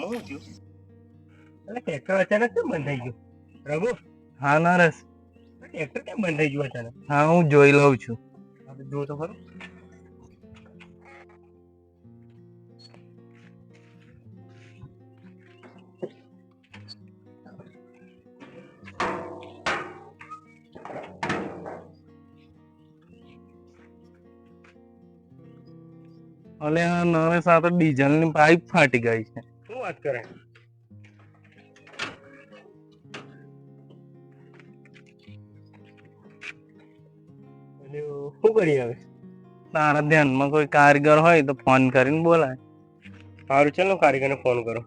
હું થયું? એટલે ટ્રેક્ટર અચાનક કેમ બંધ થઈ ગયું? રઘુ, હા નરેશ, ટ્રેક્ટર કેમ બંધ થઈ ગયું અચાનક? હા હું જોઈ લઉં છું. જો તો ખરું. અલે આ નરેશ, આ તો ડીઝલ ની પાઇપ ફાટી ગઈ છે. શું વાત કરે? શું કરી હવે? તારા ધ્યાનમાં કોઈ કારીગર હોય તો ફોન કરીને બોલાય. સારું, ચાલો કારીગરને ફોન કરો.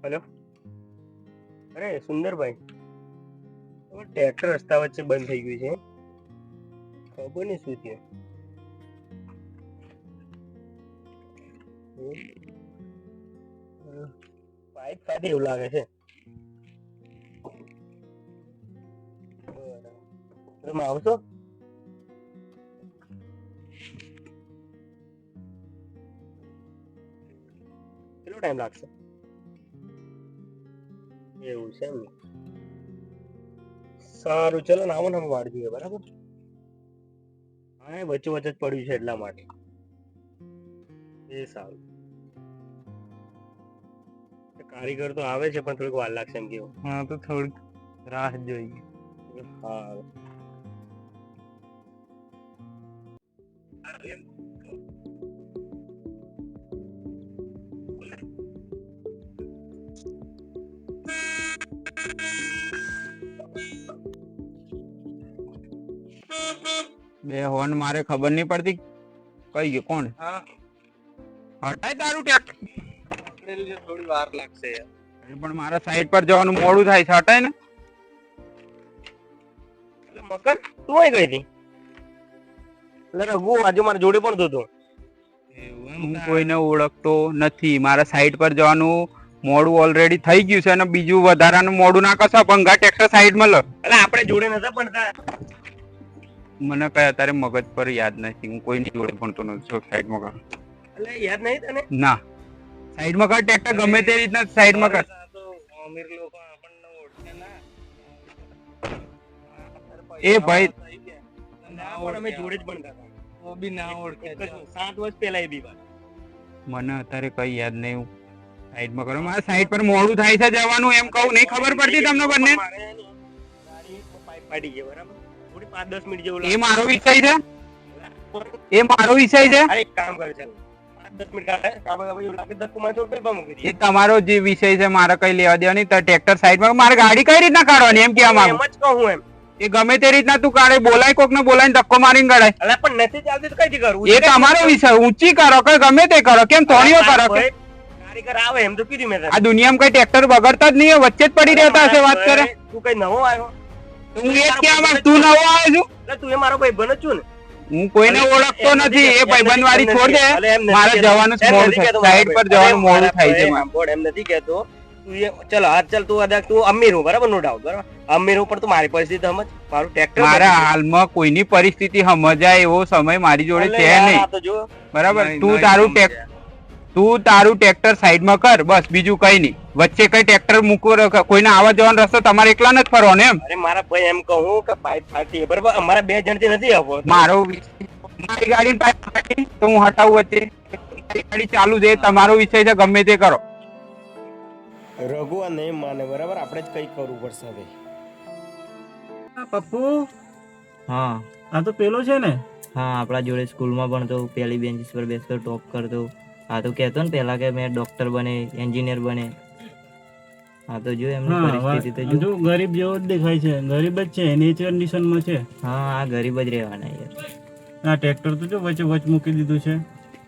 હેલો, અરે સુંદરભાઈ, ટ્રેક્ટર રસ્તા વચ્ચે બંધ થઈ ગયું છે. ખબર નહીં શું થયું. પાઇપ ફાટી એવું લાગે છે. તમે આવશો? કેટલો ટાઈમ લાગશે? એવું છે એમ. સારું, ચલો ને, આવો ને, અમે વાળ જોઈએ. બરાબર. હા, વચ્ચે વચ્ચે જ પડ્યું છે એટલા માટે. એ સારું. કારીગર તો આવે છે પણ થોડીક વાર લાગશે એમ કેવું. હા, તો થોડીક રાહ જોઈએ. હા. બે હોર્ન મારે ખબર નહીં પડતી કઈ ગયો કોણ. હા, હટાય તારું ટ્રેક્ટર. થોડી વાર લાગશે. પણ મારા સાઈડ પર જવાનું મોડું થાય છે, હટાય ને. મકર તું અહીં ગઈ હતી? એટલે રઘુ આજે મારા જોડે પણ હતો. હું કોઈને ઓળખતો નથી. મારા સાઈડ પર જવાનું મોડું ઓલરેડી થઈ ગયું છે અને બીજું વધારાનું મોડું ના કશો ભંગા ટ્રેક્ટર સાઈડમાં લો. એટલે આપણે જોડે નતા પણ મને કઈ અત્યારે મગજ પર યાદ નથી. હું કોઈની જોડે ભણતો નથી. સાઈડમાં કર. એટલે યાદ નહીં તને? ના, સાઈડમાં કર ટ્રેક્ટર ગમે તે રીતના સાઈડમાં કર. અમીર લોકો આપણને ઓળખે ના. એ ભાઈ અમે જોડે જ ભણતા હતા. તો બી ના ઓળખે. 7 વર્ષ પહેલા એ બી વાત. મને અત્યારે કઈ યાદ નહીં. સાઈડમાં કરો. મારા સાઈડ પર મોડું થાય છે જવાનું એમ કહું. નહીં ખબર પડતી તમને બંને? પાડી ગયો બરાબર. થોડી 5-10 મિનિટ જેવું એ મારો વિષય છે. એ મારો વિષય છે. અરે એક કામ કરે છે. 5-10 મિનિટ કામ એવું લાગે ધક્કો માર છોડ પેલ મૂકી દે. એ તમારો જે વિષય છે મારે કઈ લેવા દેવા નહીં. તો ટ્રેક્ટર સાઈડમાં મારે ગાડી કઈ રીતના કાઢવાની એમ કેવા માંગુ. એમ જ કહું એમ. એ ગમે તે રીતના તું કાઢે. બોલાય કોક ને બોલાય ધક્કો મારીને કાઢાય. અલા પણ નથી ચાલતી તો કઈથી કરું? એ તમારો વિષય. ઊંચી કરો કે ગમે તે કરો. કેમ તોણીઓ કરો કે કારીગર આવે એમ તો કીધું મેં. આ દુનિયામાં કઈ ટ્રેક્ટર બગડતા જ નહીં. વચ્ચે જ પડી રહેતા હશે. વાત કરે તું કઈ નવો આવ્યો? હું એ જ કહેવા માંગુ. તું નવો આવ્યો છું? એટલે તું એ મારો ભાઈ બન જ છું ને. હું કોઈને ઓળખતો નથી. એ ભાઈબંધ વાળી છોડ દે. મારે જવાનું મોડું થાય. સાઈડ પર જવાનું મોડું થાય છે. એમ નથી કેતો. ચલો હાલ ચાલ તું તું અમીર હું બરાબર, નો ડાઉટ બરાબર. અમીર હું પણ તું મારી પરિસ્થિતિ સમજ. મારું ટ્રેક્ટર મારા હાલમાં કોઈની પરિસ્થિતિ સમજાય એવો સમય મારી જોડે છે નહીં. બરાબર. તું તારું ટ્રેક્ટર સાઈડમાં કર બસ. બીજું કઈ નહીં. વચ્ચે કઈ ટ્રેક્ટર મૂકો. કોઈને આવવા જવાનો રસ્તો તમારે એકલા નથી ફરવાનો એમ. અરે મારા ભાઈ એમ કહું કે પાઇપ ફાટી બરાબર. અમારા 2 જણથી નથી આવવો. મારી ગાડી પાઇપ ફાટી તો હું હટાવું વચ્ચે. ગાડી ચાલુ છે. તમારો વિષય છે. ગમે તે કરો. રઘુ આ નહીં માને બરાબર. આપણે જ કઈ કરવું પડશે ભાઈ. પપ્પુ, હા આ તો પેલો છે ને? હા, આપણા જોડે સ્કૂલમાં ભણતો, પહેલી બેન્ચીસ પર બેસતો, ટોપ કરતો. આ તો કહેતો ને પહેલા કે મેં ડોક્ટર બને, એન્જિનિયર બને. હા તો જો એમની પરિસ્થિતિ તો જો. ગરીબ જેવો જ દેખાય છે. ગરીબ જ છે. એની જ કન્ડિશનમાં છે. હા, આ ગરીબ જ રહેવાના યાર. આ ટ્રેક્ટર તો જો વચ્ચે વચ મૂકી દીધું છે.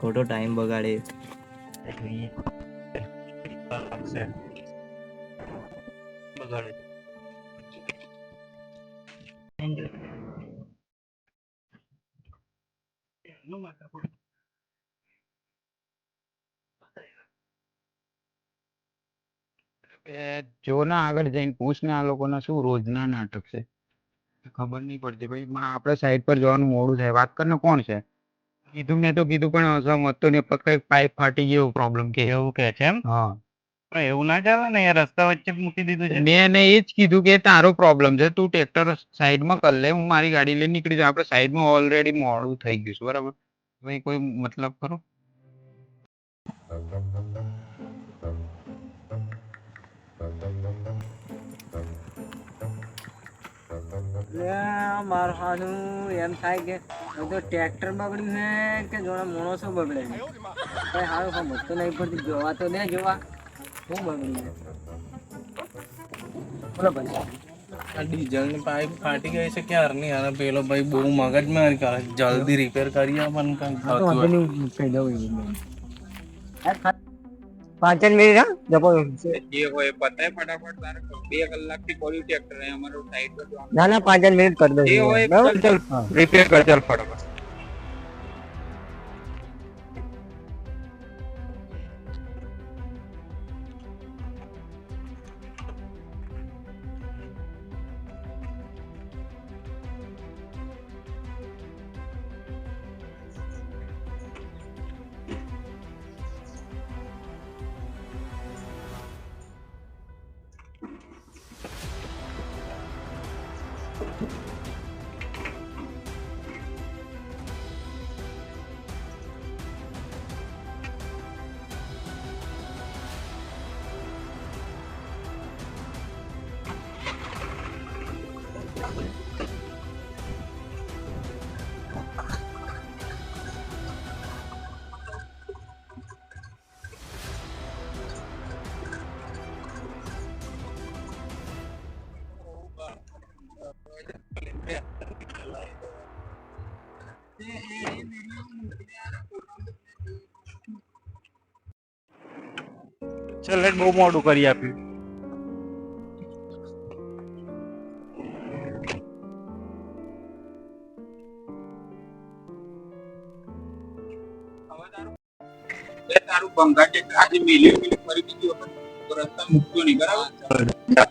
ખોટો ટાઈમ બગાડે. જો ના આગળ જઈને પૂછ ને આ લોકોના શું રોજના નાટક છે. ખબર નહીં પડતી ભાઈ આપણે સાઈડ પર જવાનું મોડું થાય વાત કરને કોણ છે કીધું મેં તો કીધું પણ સમજતો નહીં કઈ પાઇપ ફાટી ગયો પ્રોબ્લેમ કે એવું કે છે એમ હા પણ એવું ના ચાલે ને યાર રસ્તા વચ્ચે મૂકી દીધું છે મેં એને એ જ કીધું કે તારો પ્રોબ્લેમ છે તું ટ્રેક્ટર સાઈડમાં કર લે હું મારી ગાડી લઈને નીકળી જાઉં આપણે સાઈડમાં ઓલરેડી મોડું થઈ ગયું છે બરાબર ભાઈ કોઈ મતલબ ખરો મારું હાનું એમ થાય કે તો ટ્રેક્ટર બગડ્યું છે કે જોણા માણસો બગડે છે કઈ હારું સમજ તો નહીં પડતી જોવા તો દે જોવા શું બગડ્યું છે બોલો ભાઈ આ ડીઝલ ની પાઇપ ફાટી ગઈ છે ક્યારની અને પેલો ભાઈ બહુ મગજમારી કરે જલ્દી રિપેર કરી આપવાનું કઈ થતું હોય. કહી દઉં 5 મિનિટ હા જપો જે હોય પતાય ફટાફટ તારે 2 કલાકથી પડ્યું ટ્રેક્ટર અમારું સાઈડ પર ના ના 5 મિનિટ કરી દઉં જે હોય ચાલ રિપેર કર ચાલ ફટાફટ ચાલ બહુ મોડું કરી આપ્યું તારું ભંગાર ટ્રેક્ટર આજે મિલ્યું ફરી બીજી વખત રસ્તા મૂકતો નહીં બરાબર